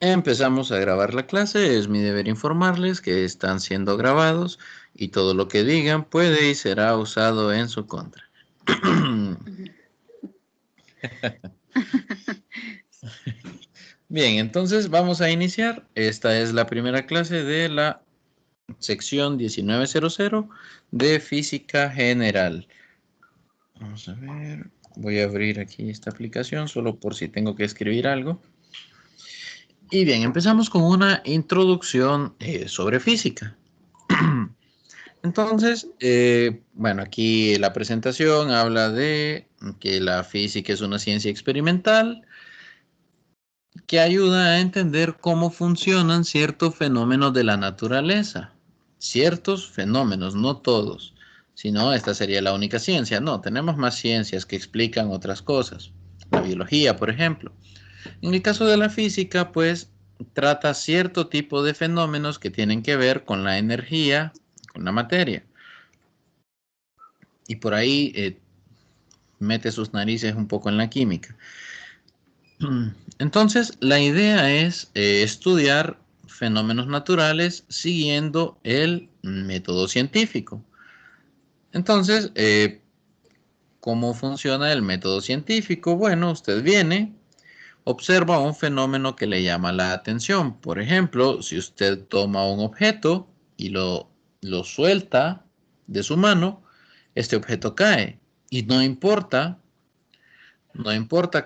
Empezamos a grabar la clase. Es mi deber informarles que están siendo grabados y todo lo que digan puede y será usado en su contra. Bien, entonces vamos a iniciar. Esta es la primera clase de la sección 1900 de Física General. Vamos a ver. Voy a abrir aquí esta aplicación solo por si tengo que escribir algo. Y bien, empezamos con una introducción sobre física. Entonces, bueno, aquí la presentación habla de que la física es una ciencia experimental que ayuda a entender cómo funcionan ciertos fenómenos de la naturaleza. Ciertos fenómenos, no todos, sino esta sería la única ciencia. No, tenemos más ciencias que explican otras cosas. La biología, por ejemplo. En el caso de la física, pues trata cierto tipo de fenómenos que tienen que ver con la energía, con la materia. Y por ahí mete sus narices un poco en la química. Entonces, la idea es estudiar fenómenos naturales siguiendo el método científico. Entonces, ¿cómo funciona el método científico? Bueno, usted viene, observa un fenómeno que le llama la atención. Por ejemplo, si usted toma un objeto y lo suelta de su mano, este objeto cae. Y no importa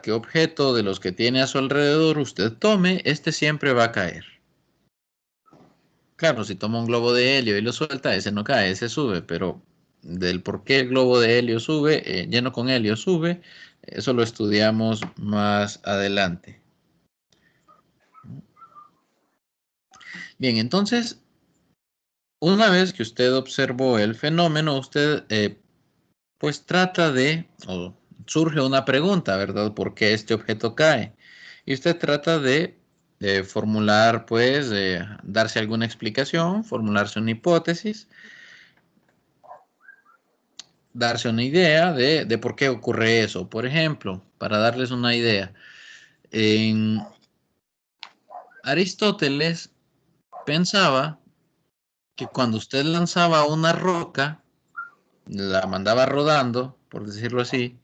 qué objeto de los que tiene a su alrededor usted tome, este siempre va a caer. Claro, si toma un globo de helio y lo suelta, ese no cae, ese sube, pero del por qué el globo de helio sube, lleno con helio sube, eso lo estudiamos más adelante. Bien, entonces, una vez que usted observó el fenómeno, usted pues trata de, o surge una pregunta, ¿verdad? ¿Por qué este objeto cae? Y usted trata de formular, pues, darse alguna explicación, formularse una hipótesis, darse una idea de por qué ocurre eso. Por ejemplo, para darles una idea, en Aristóteles pensaba que cuando usted lanzaba una roca, la mandaba rodando, por decirlo así,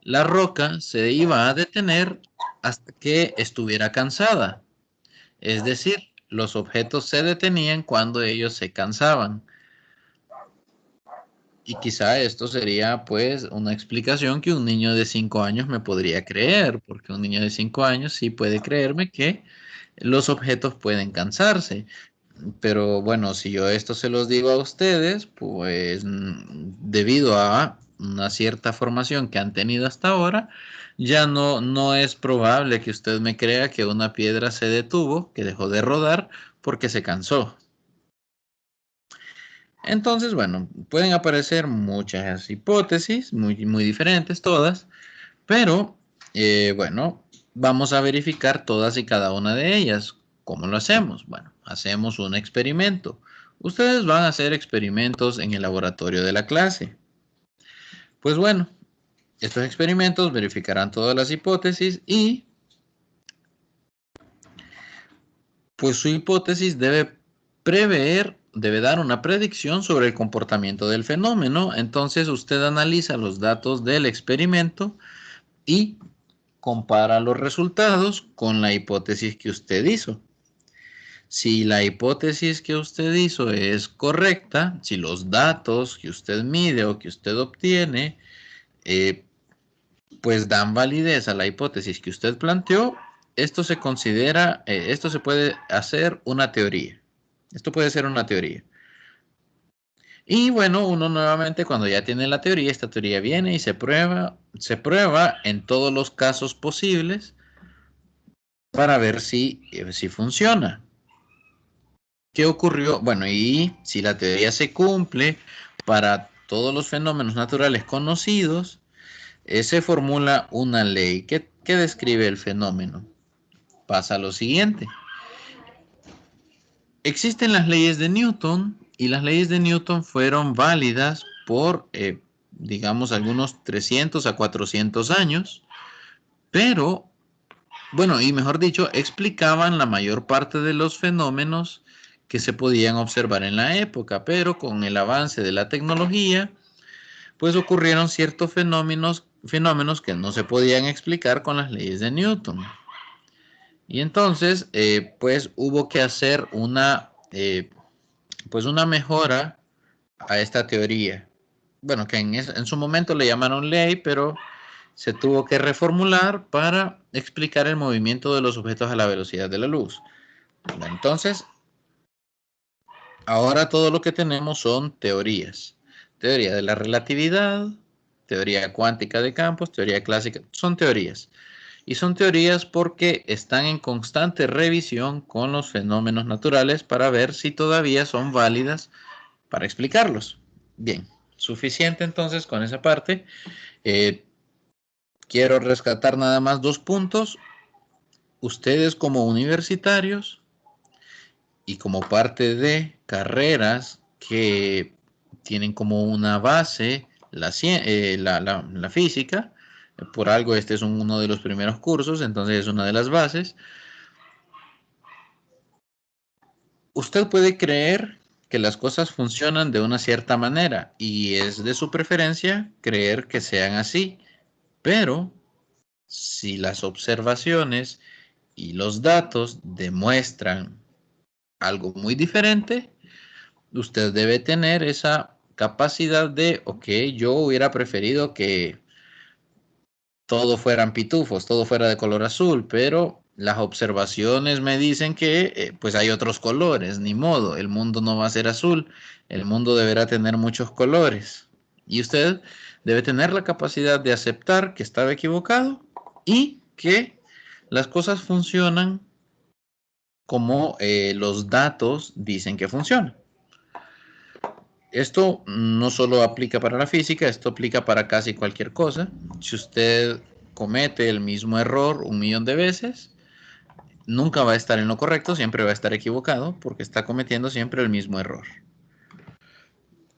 la roca se iba a detener hasta que estuviera cansada. Es decir, los objetos se detenían cuando ellos se cansaban. Y quizá esto sería pues una explicación que un niño de 5 años me podría creer, porque un niño de 5 años sí puede creerme que los objetos pueden cansarse. Pero bueno, si yo esto se los digo a ustedes, pues debido a una cierta formación que han tenido hasta ahora, ya no es probable que usted me crea que una piedra se detuvo, que dejó de rodar porque se cansó. Entonces, bueno, pueden aparecer muchas hipótesis, muy diferentes todas, pero bueno, vamos a verificar todas y cada una de ellas. ¿Cómo lo hacemos? Bueno, hacemos un experimento. Ustedes van a hacer experimentos en el laboratorio de la clase. Pues bueno, estos experimentos verificarán todas las hipótesis y pues su hipótesis debe dar una predicción sobre el comportamiento del fenómeno. Entonces usted analiza los datos del experimento y compara los resultados con la hipótesis que usted hizo. Si la hipótesis que usted hizo es correcta, si los datos que usted mide o que usted obtiene, pues dan validez a la hipótesis que usted planteó, esto se considera, esto se puede hacer una teoría. Esto puede ser una teoría. Y bueno, uno nuevamente cuando ya tiene la teoría, esta teoría viene y se prueba en todos los casos posibles para ver si funciona. ¿Qué ocurrió? Bueno, y si la teoría se cumple para todos los fenómenos naturales conocidos, se formula una ley que describe el fenómeno. Pasa lo siguiente. Existen las leyes de Newton y las leyes de Newton fueron válidas por, digamos, algunos 300 a 400 años, pero Bueno, y mejor dicho, explicaban la mayor parte de los fenómenos que se podían observar en la época, pero con el avance de la tecnología, pues ocurrieron ciertos fenómenos que no se podían explicar con las leyes de Newton. Y entonces, pues hubo que hacer pues una mejora a esta teoría. Bueno, que en su momento le llamaron ley, pero se tuvo que reformular para explicar el movimiento de los objetos a la velocidad de la luz. Entonces, ahora todo lo que tenemos son teorías. Teoría de la relatividad, teoría cuántica de campos, teoría clásica, son teorías. Y son teorías porque están en constante revisión con los fenómenos naturales para ver si todavía son válidas para explicarlos. Bien, suficiente entonces con esa parte. Eh, Quiero rescatar nada más 2 puntos. Ustedes como universitarios y como parte de carreras que tienen como una base la física, por algo este es uno de los primeros cursos, entonces es una de las bases. Usted puede creer que las cosas funcionan de una cierta manera y es de su preferencia creer que sean así, pero si las observaciones y los datos demuestran algo muy diferente, usted debe tener esa capacidad de, ok, yo hubiera preferido que todo fueran pitufos, todo fuera de color azul, pero las observaciones me dicen que pues hay otros colores, ni modo, el mundo no va a ser azul, el mundo deberá tener muchos colores. Y usted debe tener la capacidad de aceptar que estaba equivocado y que las cosas funcionan como los datos dicen que funcionan. Esto no solo aplica para la física, esto aplica para casi cualquier cosa. Si usted comete el mismo error 1.000.000 de veces, nunca va a estar en lo correcto, siempre va a estar equivocado porque está cometiendo siempre el mismo error.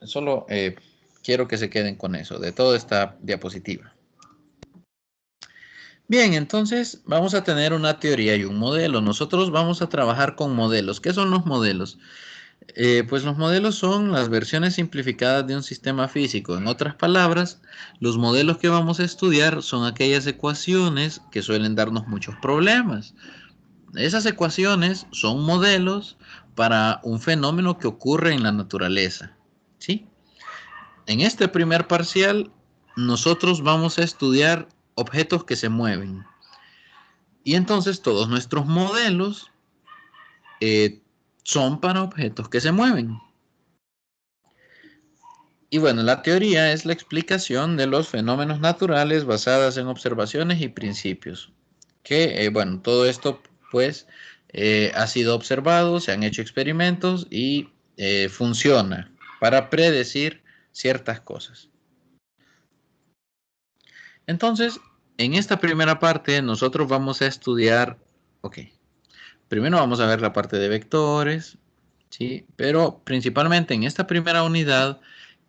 Solo quiero que se queden con eso, de toda esta diapositiva. Bien, entonces vamos a tener una teoría y un modelo. Nosotros vamos a trabajar con modelos. ¿Qué son los modelos? Pues los modelos son las versiones simplificadas de un sistema físico. En otras palabras, los modelos que vamos a estudiar son aquellas ecuaciones que suelen darnos muchos problemas. Esas ecuaciones son modelos para un fenómeno que ocurre en la naturaleza. ¿Sí? En este primer parcial, nosotros vamos a estudiar objetos que se mueven. Y entonces todos nuestros modelos son para objetos que se mueven. Y bueno, la teoría es la explicación de los fenómenos naturales basadas en observaciones y principios. Que, bueno, todo esto pues ha sido observado, se han hecho experimentos y funciona para predecir ciertas cosas. Entonces, en esta primera parte nosotros vamos a estudiar, ok, primero vamos a ver la parte de vectores, ¿sí? Pero principalmente en esta primera unidad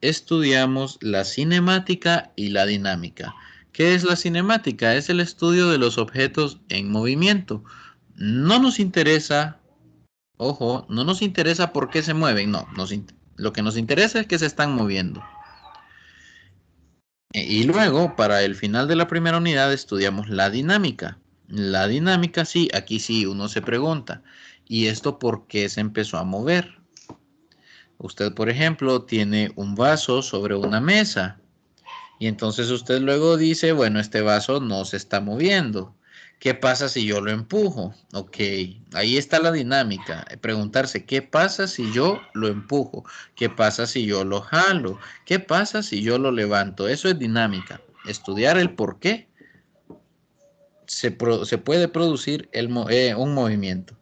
estudiamos la cinemática y la dinámica. ¿Qué es la cinemática? Es el estudio de los objetos en movimiento. No nos interesa, ojo, no nos interesa por qué se mueven, no, lo que nos interesa es que se están moviendo. Y luego, para el final de la primera unidad, estudiamos la dinámica. La dinámica, sí, aquí sí uno se pregunta, ¿y esto por qué se empezó a mover? Usted, por ejemplo, tiene un vaso sobre una mesa y entonces usted luego dice, bueno, este vaso no se está moviendo. ¿Qué pasa si yo lo empujo? Ok, ahí está la dinámica. Preguntarse, ¿qué pasa si yo lo empujo? ¿Qué pasa si yo lo jalo? ¿Qué pasa si yo lo levanto? Eso es dinámica. Estudiar el por qué se puede producir un movimiento.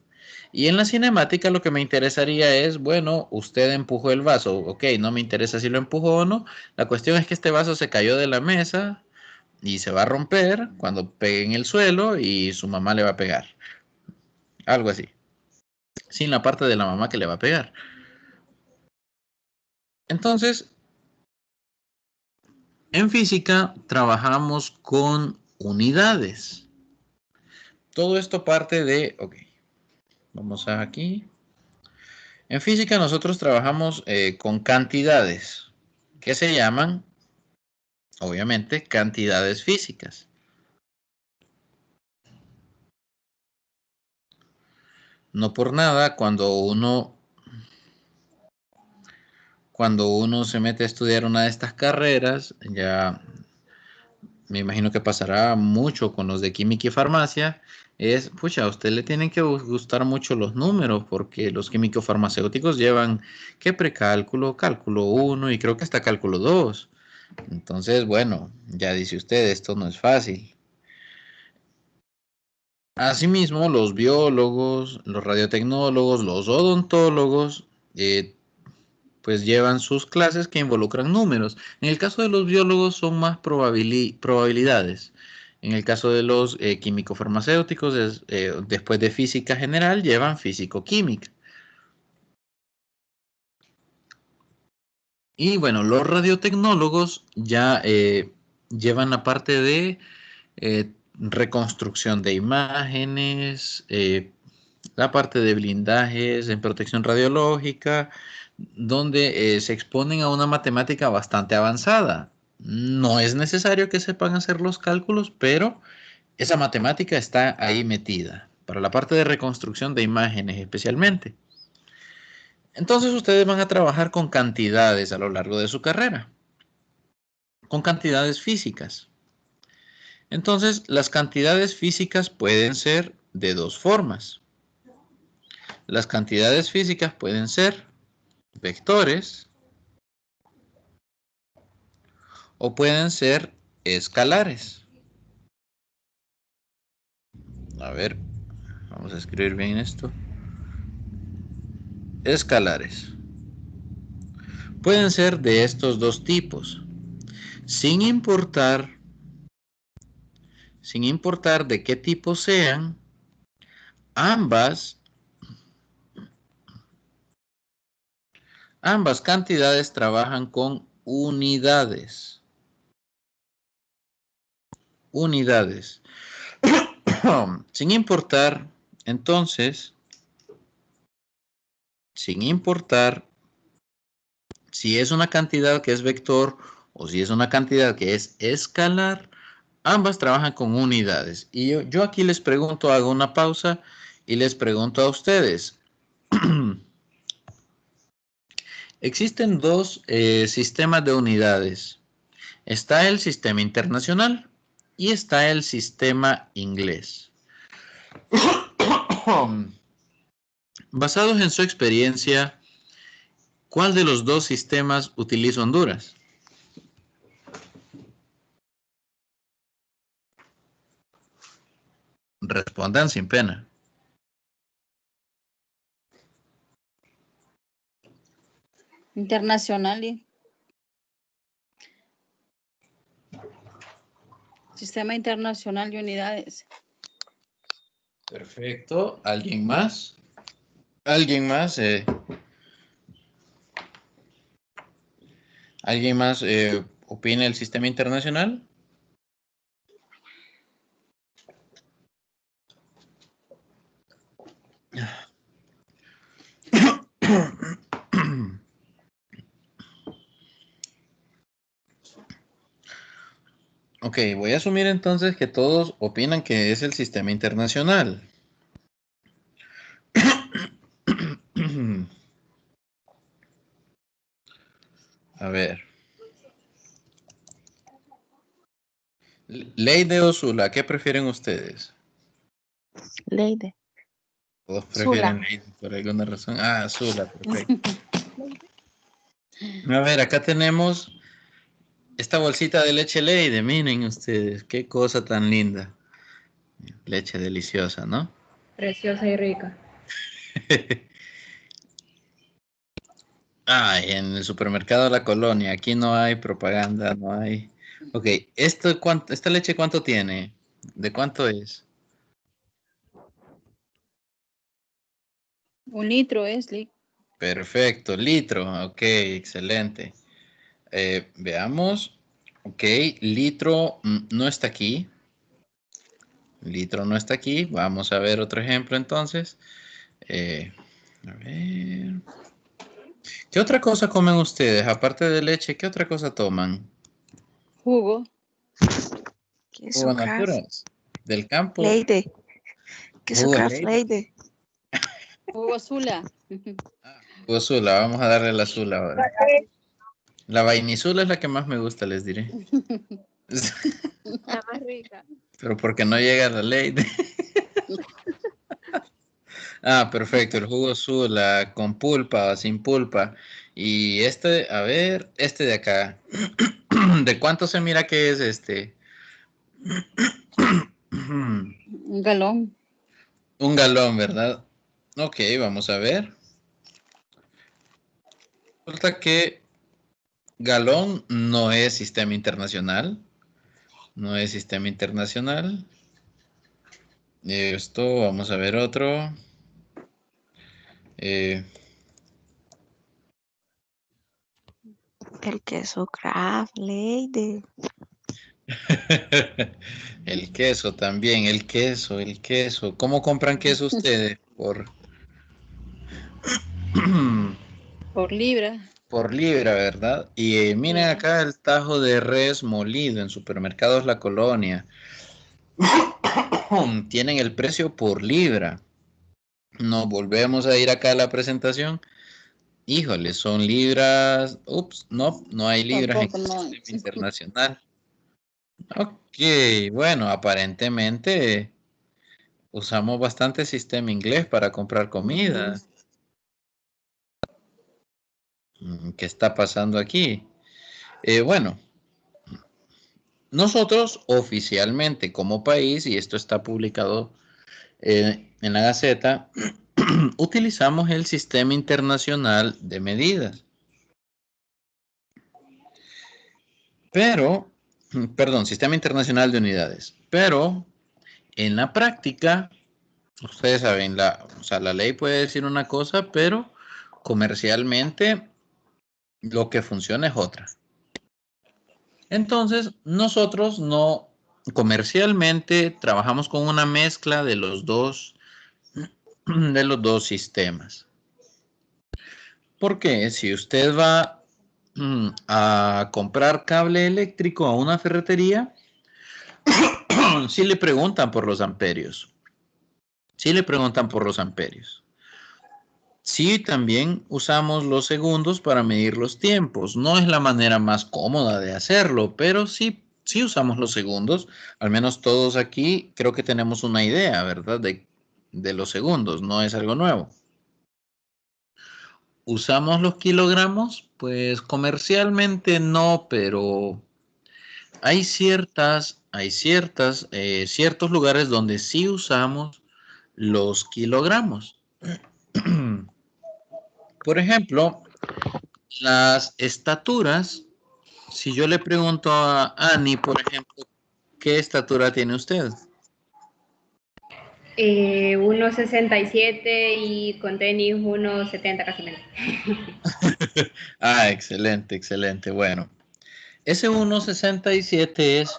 Y en la cinemática lo que me interesaría es, bueno, usted empujó el vaso, ok, no me interesa si lo empujó o no, la cuestión es que este vaso se cayó de la mesa y se va a romper cuando pegue en el suelo y su mamá le va a pegar, algo así, sin la parte de la mamá que le va a pegar. Entonces, en física trabajamos con unidades. todo esto parte de, ok, vamos a aquí. En física nosotros trabajamos con cantidades que se llaman, obviamente, cantidades físicas. No por nada, cuando uno se mete a estudiar una de estas carreras, ya me imagino que pasará mucho con los de química y farmacia, es, pucha, a usted le tienen que gustar mucho los números, porque los químicos farmacéuticos llevan que precálculo, cálculo 1 y creo que hasta cálculo 2. Entonces, bueno, ya dice usted, esto no es fácil. Asimismo, los biólogos, los radiotecnólogos, los odontólogos, pues llevan sus clases que involucran números. En el caso de los biólogos son más probabilidades. En el caso de los químico-farmacéuticos, después de física general, llevan físico-química. Y bueno, los radiotecnólogos ya llevan la parte de reconstrucción de imágenes, la parte de blindajes en protección radiológica, donde se exponen a una matemática bastante avanzada. No es necesario que sepan hacer los cálculos, pero esa matemática está ahí metida, para la parte de reconstrucción de imágenes especialmente. Entonces ustedes van a trabajar con cantidades a lo largo de su carrera, con cantidades físicas. Entonces, las cantidades físicas pueden ser de dos formas. Las cantidades físicas pueden ser vectores o pueden ser escalares. A ver, vamos a escribir bien esto. Escalares. Pueden ser de estos dos tipos, sin importar de qué tipo sean, ambas cantidades trabajan con unidades. Unidades. Sin importar, entonces, sin importar si es una cantidad que es vector o si es una cantidad que es escalar, ambas trabajan con unidades. Y yo aquí les pregunto, hago una pausa y les pregunto a ustedes. Existen dos sistemas de unidades. Está el sistema internacional y está el sistema inglés. Basados en su experiencia, ¿cuál de los dos sistemas utiliza Honduras? Respondan sin pena. Internacional y Sistema Internacional de Unidades. Perfecto. ¿Alguien más? ¿Alguien más? ¿Alguien más opina el sistema internacional? Ok, voy a asumir entonces que todos opinan que es el sistema internacional. A ver. Leide o Zula, ¿qué prefieren ustedes? Leide. Todos prefieren Leide por alguna razón. Ah, Zula, perfecto. A ver, acá tenemos esta bolsita de leche Leide. Miren ustedes, qué cosa tan linda. Leche deliciosa, ¿no? Preciosa y rica. Ay, en el supermercado de la colonia, aquí no hay propaganda, no hay. Ok, ¿esta leche cuánto tiene? ¿De cuánto es? 1 litro es, Lick. Perfecto, litro, ok, excelente. Veamos, ok, litro no está aquí. litro no está aquí. Vamos a ver otro ejemplo entonces. A ver. ¿Qué otra cosa comen ustedes? Aparte de leche, ¿qué otra cosa toman? Jugo. Queso Jugo craft. naturas. Del campo. Lady. Queso Jugo craft Lady. lady. Jugo Zula. Jugo Zula. Vamos a darle la Zula ahora. La vainizula es la que más me gusta, les diré. La más rica. Pero porque no llega la ley. Ah, perfecto. El jugo Zula con pulpa o sin pulpa. Y este, a ver, este de acá. ¿De cuánto se mira que es este? Un galón. Un galón, ¿verdad? Ok, vamos a ver. Resulta que galón no es sistema internacional. No es sistema internacional. Esto, vamos a ver otro. Eh, El queso craft lady. El queso también, el queso, el queso. ¿Cómo compran queso ustedes? Por libra. Por libra, ¿verdad? Y miren Sí. acá el tajo de res molido en supermercados La Colonia. Tienen el precio por libra. Nos volvemos a ir acá a la presentación. Híjole, son libras. Ups, no, no hay libras en Tampoco el no. sistema internacional. Ok, bueno, aparentemente usamos bastante sistema inglés para comprar comida. ¿Qué está pasando aquí? Bueno, nosotros oficialmente como país, y esto está publicado en la Gaceta, utilizamos el Sistema Internacional de Medidas. Pero, perdón, Sistema Internacional de Unidades. Pero en la práctica, ustedes saben, o sea, la ley puede decir una cosa, pero comercialmente lo que funciona es otra. Entonces, nosotros no comercialmente trabajamos con una mezcla de los dos sistemas. Porque si usted va a comprar cable eléctrico a una ferretería, sí le preguntan por los amperios. Sí le preguntan por los amperios. Sí, también usamos los segundos para medir los tiempos. No es la manera más cómoda de hacerlo, pero sí, sí usamos los segundos. Al menos todos aquí creo que tenemos una idea, ¿verdad? De los segundos. No es algo nuevo. ¿Usamos los kilogramos? Pues comercialmente no, pero hay ciertos lugares donde sí usamos los kilogramos. Por ejemplo, las estaturas, si yo le pregunto a Annie, por ejemplo, ¿qué estatura tiene usted? 1,67 y con tenis 1,70 casi menos. Ah, excelente, excelente. Bueno, ese 1,67 es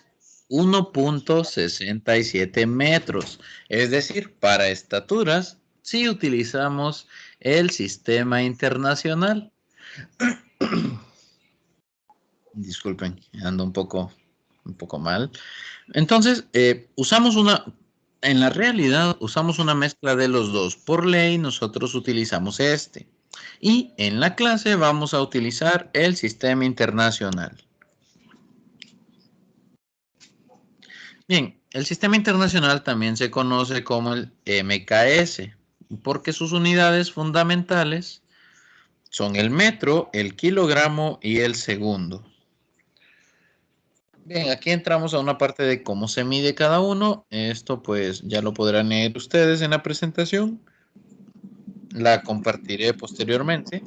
1,67 metros. Es decir, para estaturas, sí utilizamos el sistema internacional. Disculpen, ando un poco mal. Entonces, en la realidad, usamos una mezcla de los dos. Por ley, nosotros utilizamos este. Y en la clase vamos a utilizar el sistema internacional. Bien, el sistema internacional también se conoce como el MKS, porque sus unidades fundamentales son el metro, el kilogramo y el segundo. Bien, aquí entramos a una parte de cómo se mide cada uno. Esto pues ya lo podrán leer ustedes en la presentación. La compartiré posteriormente.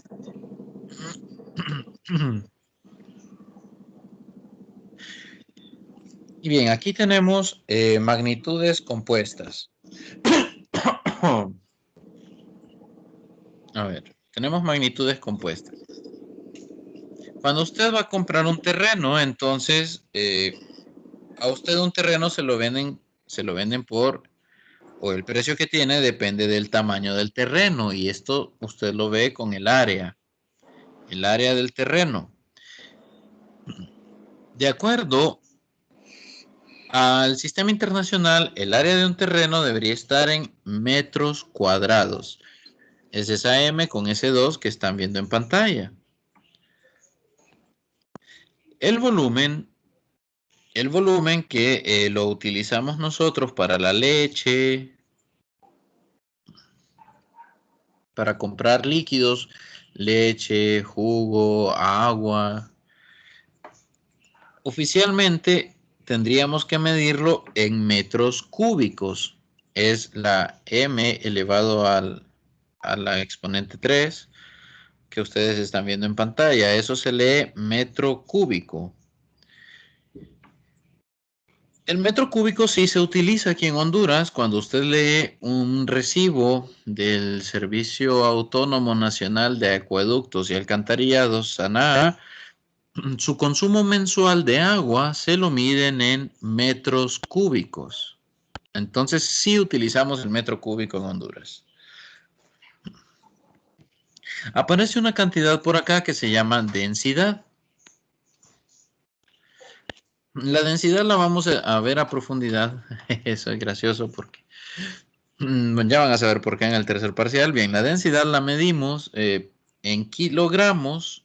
Y bien, aquí tenemos magnitudes compuestas. A ver, tenemos magnitudes compuestas. Cuando usted va a comprar un terreno, entonces a usted un terreno se lo venden se lo venden o el precio que tiene depende del tamaño del terreno, y esto usted lo ve con el área del terreno. De acuerdo al sistema internacional, el área de un terreno debería estar en metros cuadrados. Es esa M con ese 2 que están viendo en pantalla. El volumen que lo utilizamos nosotros para la leche, para comprar líquidos, leche, jugo, agua. Oficialmente tendríamos que medirlo en metros cúbicos. Es la M elevado a la exponente 3 que ustedes están viendo en pantalla. Eso se lee metro cúbico. El metro cúbico sí se utiliza aquí en Honduras cuando usted lee un recibo del Servicio Autónomo Nacional de Acueductos y Alcantarillados, SANAA. Su consumo mensual de agua se lo miden en metros cúbicos. Entonces sí utilizamos el metro cúbico en Honduras. Aparece una cantidad por acá que se llama densidad. La densidad la vamos a ver a profundidad. Eso es gracioso porque ya van a saber por qué en el tercer parcial. Bien, la densidad la medimos en kilogramos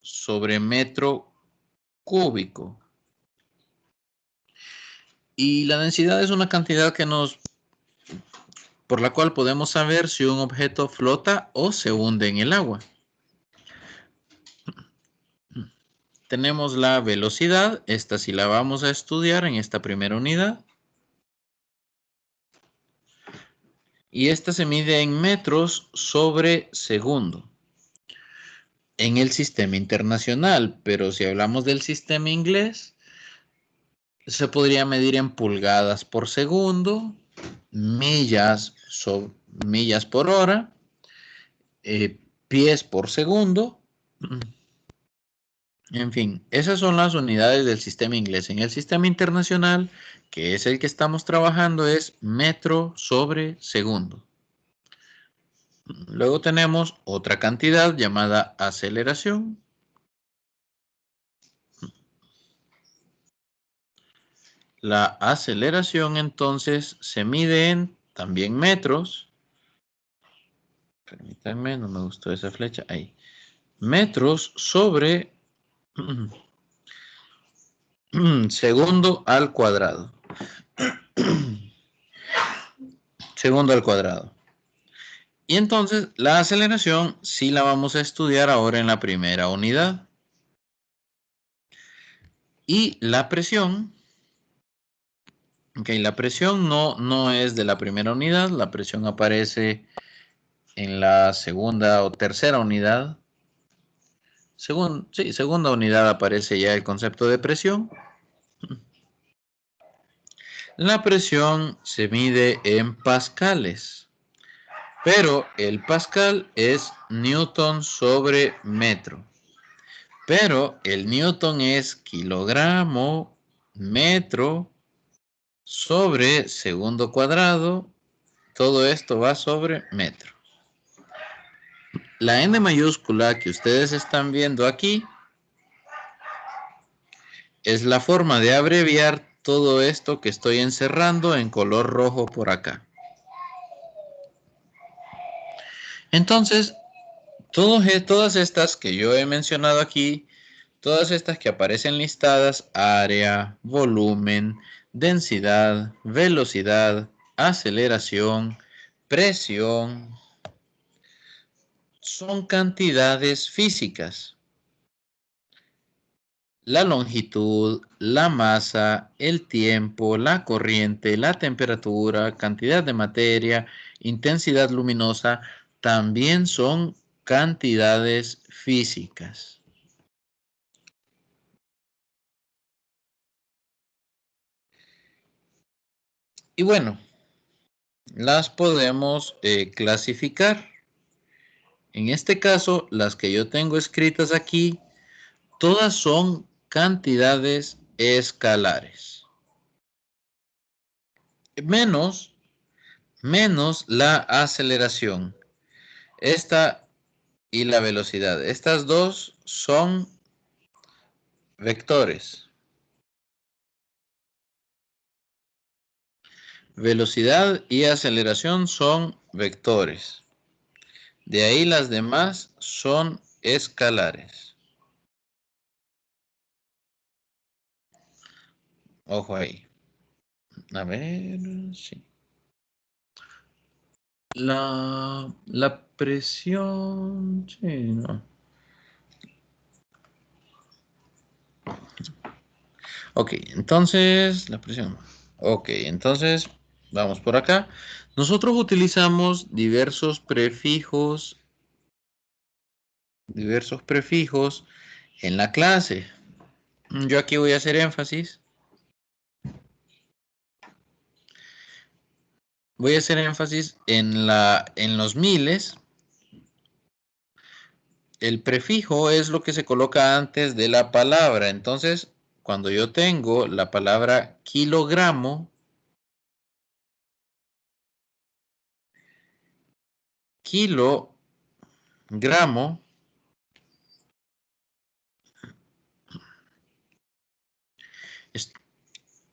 sobre metro cúbico. Y la densidad es una cantidad por la cual podemos saber si un objeto flota o se hunde en el agua. Tenemos la velocidad, esta sí la vamos a estudiar en esta primera unidad. Y esta se mide en metros sobre segundo. En el sistema internacional, pero si hablamos del sistema inglés, se podría medir en pulgadas por segundo, millas por hora, pies por segundo. En fin, esas son las unidades del sistema inglés. En el sistema internacional, que es el que estamos trabajando, es metro sobre segundo. Luego tenemos otra cantidad llamada aceleración. La aceleración entonces se mide en también metros. Permítanme, no me gustó esa flecha. Ahí. Metros sobre segundo al cuadrado. Segundo al cuadrado. Y entonces la aceleración sí la vamos a estudiar ahora en la primera unidad. Y la presión. Ok, la presión no es de la primera unidad. La presión aparece en la segunda o tercera unidad. Segunda unidad aparece ya el concepto de presión. La presión se mide en pascales, pero el pascal es newton sobre metro. Pero el newton es kilogramo, metro, sobre segundo cuadrado. Todo esto va sobre metro. La N mayúscula que ustedes están viendo aquí es la forma de abreviar todo esto que estoy encerrando en color rojo por acá. Entonces, todas estas que yo he mencionado aquí, todas estas que aparecen listadas, área, volumen, densidad, velocidad, aceleración, presión, son cantidades físicas. La longitud, la masa, el tiempo, la corriente, la temperatura, cantidad de materia, intensidad luminosa, también son cantidades físicas. Y bueno, las podemos clasificar. En este caso, las que yo tengo escritas aquí, todas son cantidades escalares. menos la aceleración. Esta y la velocidad. Estas dos son vectores. Velocidad y aceleración son vectores. De ahí las demás son escalares. Ojo ahí. A ver, sí. La presión, sí, no. Ok, entonces, la presión. Ok, entonces, vamos por acá. Nosotros utilizamos diversos prefijos en la clase. Yo aquí voy a hacer énfasis. Voy a hacer énfasis en los miles. El prefijo es lo que se coloca antes de la palabra. Entonces, cuando yo tengo la palabra kilogramo, kilogramo,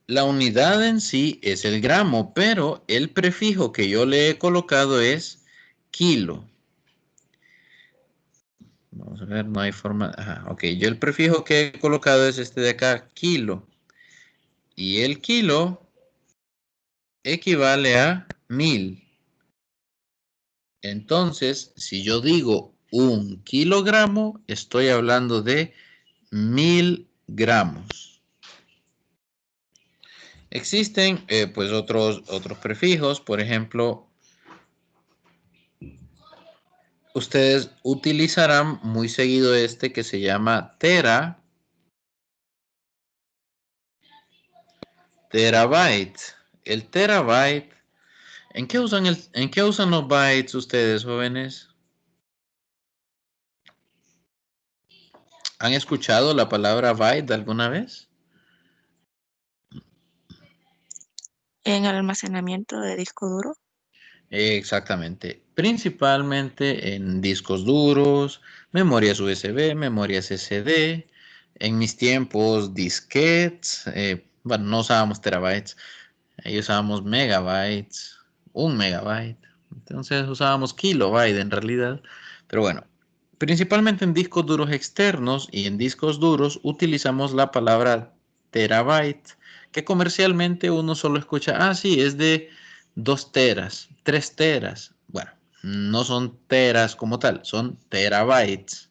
la unidad en sí es el gramo, pero el prefijo que yo le he colocado es kilo. Vamos a ver, no hay forma. Ajá, ok, yo el prefijo que he colocado es este de acá, kilo. Y el kilo equivale a 1000. Entonces, si yo digo 1 kilogramo, estoy hablando de 1000 gramos. Existen pues otros prefijos, por ejemplo, ustedes utilizarán muy seguido este que se llama terabyte. El terabyte, ¿en qué usan los bytes ustedes, jóvenes? ¿Han escuchado la palabra byte alguna vez? En el almacenamiento de disco duro. Exactamente. Principalmente en discos duros, memorias USB, memorias SD. En mis tiempos, disquetes. Bueno, no usábamos terabytes. Ahí usábamos megabytes. 1 megabyte. Entonces usábamos kilobyte en realidad. Pero bueno, principalmente en discos duros externos y en discos duros utilizamos la palabra terabyte, que comercialmente uno solo escucha, sí, es de 2 teras, 3 teras. Bueno, no son teras como tal, son terabytes.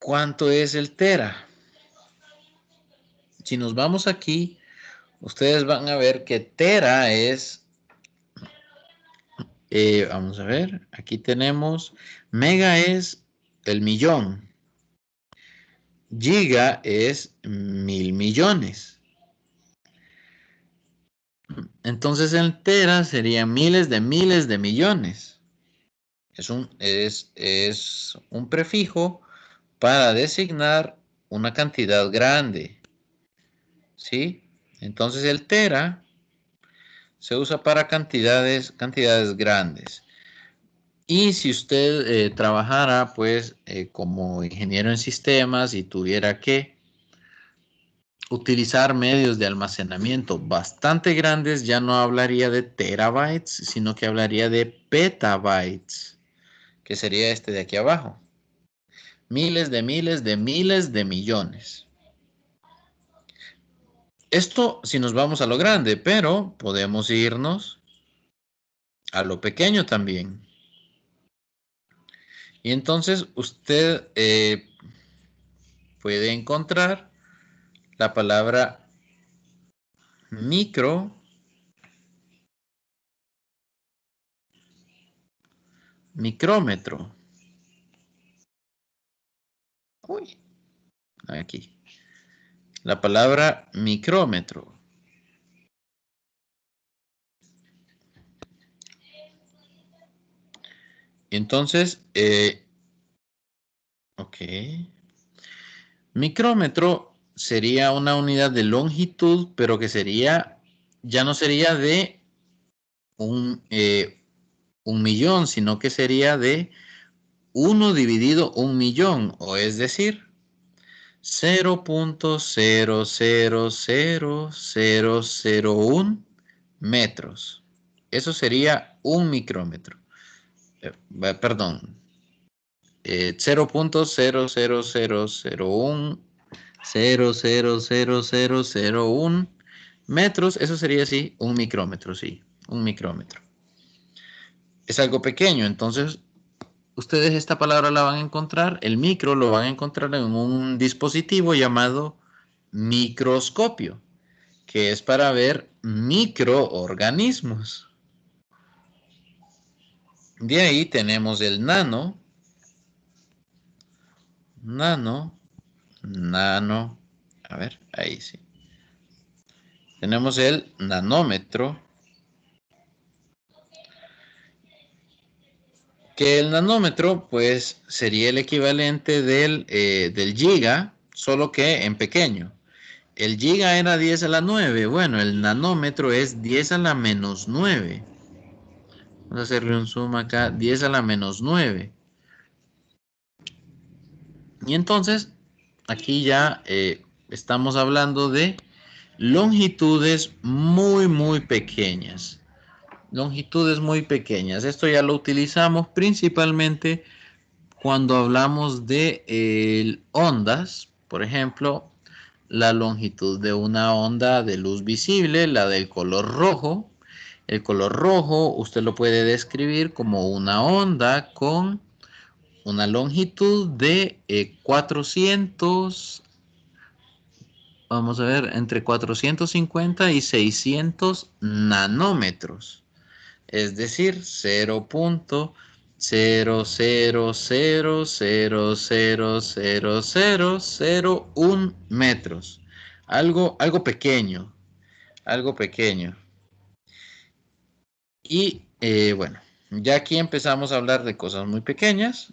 ¿Cuánto es el tera? Si nos vamos aquí, ustedes van a ver que tera es, vamos a ver, aquí tenemos, mega es el millón, giga es 1000 millones. Entonces el tera sería miles de millones. Es un prefijo para designar una cantidad grande. ¿Sí? Entonces el tera se usa para cantidades grandes. Y si usted trabajara pues como ingeniero en sistemas y tuviera que utilizar medios de almacenamiento bastante grandes, ya no hablaría de terabytes, sino que hablaría de petabytes, que sería este de aquí abajo. Miles de millones. Esto si nos vamos a lo grande, pero podemos irnos a lo pequeño también. Y entonces usted puede encontrar la palabra micrómetro. Uy, aquí. La palabra micrómetro. Entonces, ok. Micrómetro sería una unidad de longitud, pero que sería ya no sería de un millón, sino que sería de 1 dividido 1.000.000, o es decir, 0.0000001 metros. Eso sería un micrómetro. Perdón. 0.00001 metros. Eso sería así, un micrómetro, sí, un micrómetro. Es algo pequeño, entonces ustedes esta palabra la van a encontrar, el micro lo van a encontrar en un dispositivo llamado microscopio, que es para ver microorganismos. De ahí tenemos el nano, a ver, ahí sí. Tenemos el nanómetro, que el nanómetro pues sería el equivalente del giga, solo que en pequeño. El giga era 10 a la 9. Bueno, el nanómetro es 10 a la menos 9. Vamos a hacerle un zoom acá. 10 a la menos 9. Y entonces, aquí ya estamos hablando de longitudes muy pequeñas. Longitudes muy pequeñas. Esto ya lo utilizamos principalmente cuando hablamos de ondas. Por ejemplo, la longitud de una onda de luz visible, la del color rojo. El color rojo usted lo puede describir como una onda con una longitud de 400, vamos a ver, entre 450 y 600 nanómetros. Es decir, 0.000000001 metros. Algo pequeño. Algo pequeño. Y bueno, ya aquí empezamos a hablar de cosas muy pequeñas.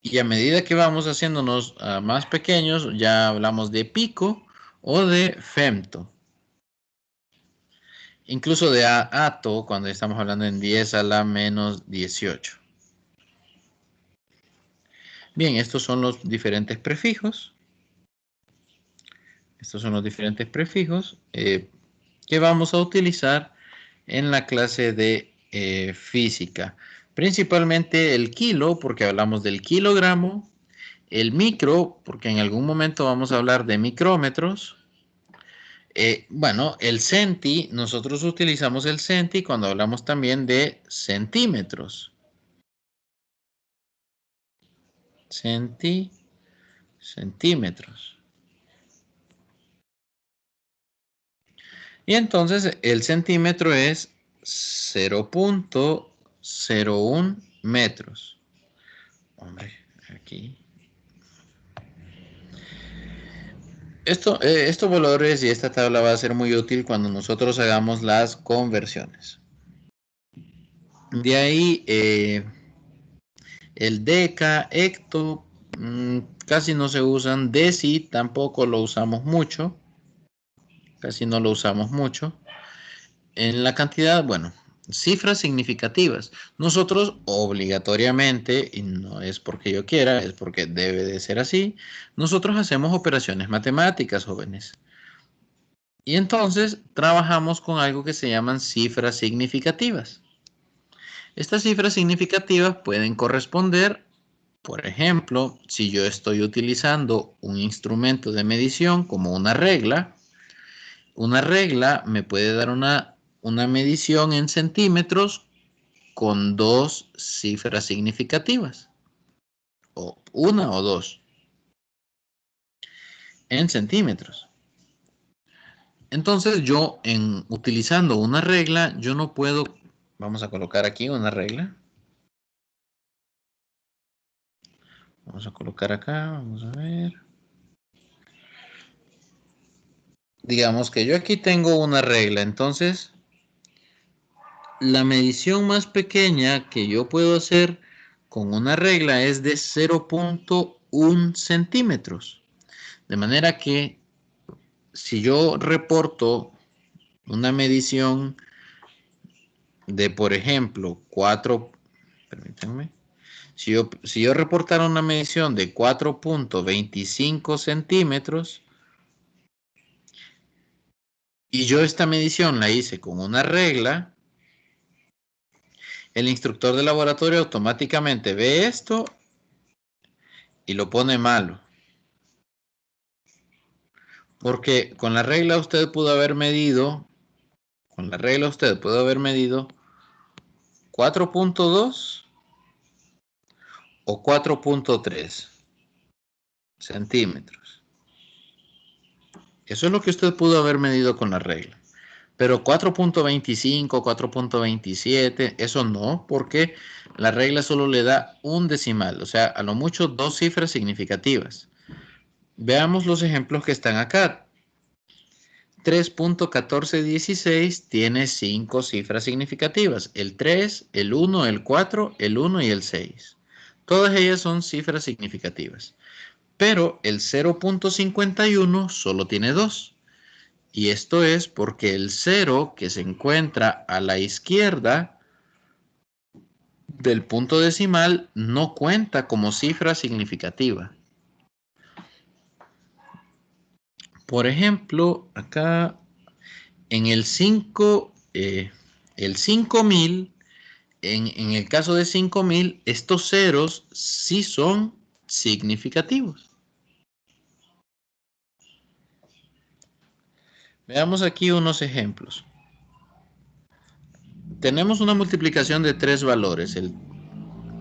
Y a medida que vamos haciéndonos más pequeños, ya hablamos de pico o de femto. Incluso de ato cuando estamos hablando en 10 a la menos 18. Bien, estos son los diferentes prefijos. Estos son los diferentes prefijos que vamos a utilizar en la clase de física. Principalmente el kilo, porque hablamos del kilogramo. El micro, porque en algún momento vamos a hablar de micrómetros. Bueno, el centi, nosotros utilizamos el centi cuando hablamos también de centímetros. Centímetros. Y entonces el centímetro es 0.01 metros. Hombre, aquí. Estos valores y esta tabla va a ser muy útil cuando nosotros hagamos las conversiones. De ahí el deca, hecto, casi no se usan. Deci tampoco lo usamos mucho. Casi no lo usamos mucho. En la cantidad, bueno, cifras significativas. Nosotros obligatoriamente, y no es porque yo quiera, es porque debe de ser así, nosotros hacemos operaciones matemáticas, jóvenes. Y entonces trabajamos con algo que se llaman cifras significativas. Estas cifras significativas pueden corresponder, por ejemplo, si yo estoy utilizando un instrumento de medición como una regla me puede dar una medición en centímetros con dos cifras significativas, o una o dos, en centímetros. Entonces yo, utilizando una regla, yo no puedo, vamos a colocar aquí una regla. Vamos a colocar acá, vamos a ver. Digamos que yo aquí tengo una regla, entonces la medición más pequeña que yo puedo hacer con una regla es de 0.1 centímetros. De manera que si yo reporto una medición de, por ejemplo, 4, permítanme, si yo reportara una medición de 4.25 centímetros y yo esta medición la hice con una regla, el instructor de laboratorio automáticamente ve esto y lo pone malo. Porque con la regla usted pudo haber medido, 4.2 o 4.3 centímetros. Eso es lo que usted pudo haber medido con la regla. Pero 4.25, 4.27, eso no, porque la regla solo le da un decimal, o sea, a lo mucho 2 cifras significativas. Veamos los ejemplos que están acá. 3.1416 tiene 5 cifras significativas, el 3, el 1, el 4, el 1 y el 6. Todas ellas son cifras significativas, pero el 0.51 solo tiene 2. Y esto es porque el 0 que se encuentra a la izquierda del punto decimal no cuenta como cifra significativa. Por ejemplo, acá en el 5, el 5000, en el caso de 5000, estos ceros sí son significativos. Veamos aquí unos ejemplos. Tenemos una multiplicación de 3 valores, el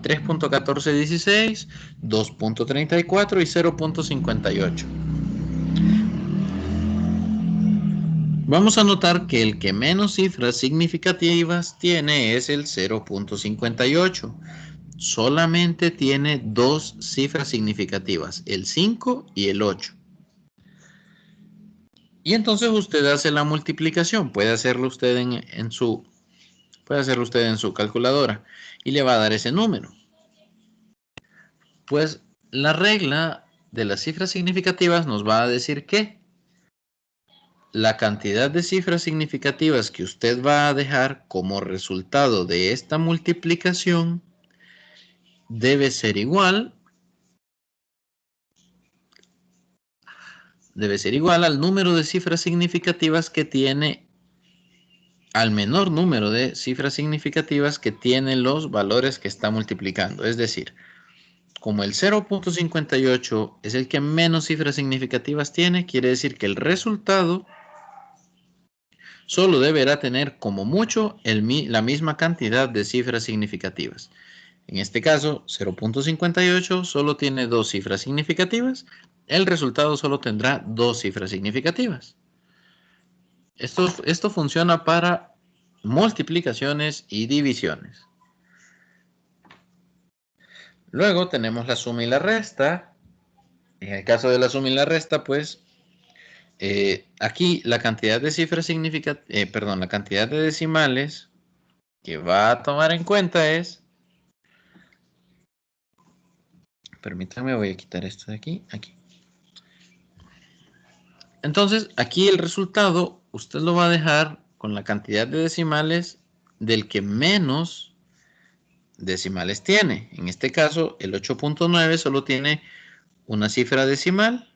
3.1416, 2.34 y 0.58. Vamos a notar que el que menos cifras significativas tiene es el 0.58. Solamente tiene 2 cifras significativas, el 5 y el 8. Y entonces usted hace la multiplicación. Puede hacerlo usted en su calculadora y le va a dar ese número. Pues la regla de las cifras significativas nos va a decir que la cantidad de cifras significativas que usted va a dejar como resultado de esta multiplicación debe ser igual al número de cifras significativas que tiene, al menor número de cifras significativas que tienen los valores que está multiplicando. Es decir, como el 0.58 es el que menos cifras significativas tiene, quiere decir que el resultado solo deberá tener como mucho la misma cantidad de cifras significativas. En este caso, 0.58 solo tiene 2 cifras significativas. El resultado solo tendrá 2 cifras significativas. Esto funciona para multiplicaciones y divisiones. Luego tenemos la suma y la resta. En el caso de la suma y la resta, pues aquí la cantidad de cifras la cantidad de decimales que va a tomar en cuenta es, permítanme, voy a quitar esto de aquí. Entonces, aquí el resultado usted lo va a dejar con la cantidad de decimales del que menos decimales tiene. En este caso, el 8.9 solo tiene una cifra decimal,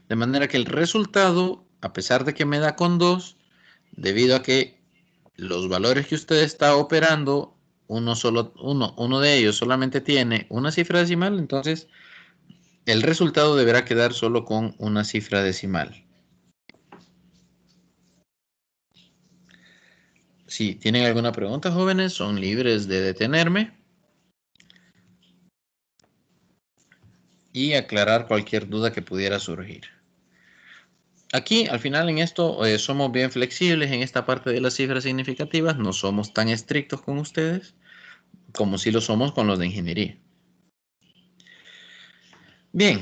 de manera que el resultado, a pesar de que me da con 2, debido a que los valores que usted está operando, uno de ellos solamente tiene una cifra decimal, entonces el resultado deberá quedar solo con una cifra decimal. Si tienen alguna pregunta, jóvenes, son libres de detenerme y aclarar cualquier duda que pudiera surgir. Aquí, al final, en esto, somos bien flexibles en esta parte de las cifras significativas. No somos tan estrictos con ustedes como si lo somos con los de ingeniería. Bien,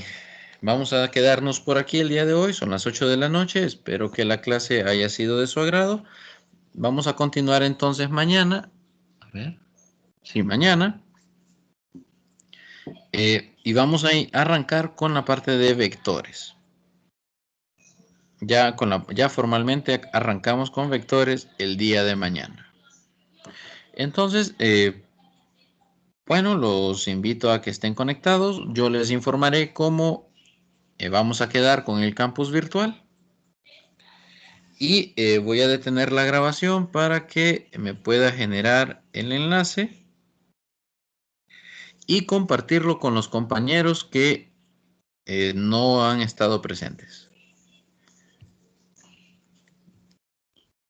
vamos a quedarnos por aquí el día de hoy. Son las 8 de la noche. Espero que la clase haya sido de su agrado. Vamos a continuar entonces mañana. A ver. Sí, mañana. Y vamos a arrancar con la parte de vectores. ya formalmente arrancamos con vectores el día de mañana. Entonces, bueno, los invito a que estén conectados. Yo les informaré cómo vamos a quedar con el campus virtual. Y voy a detener la grabación para que me pueda generar el enlace y compartirlo con los compañeros que no han estado presentes.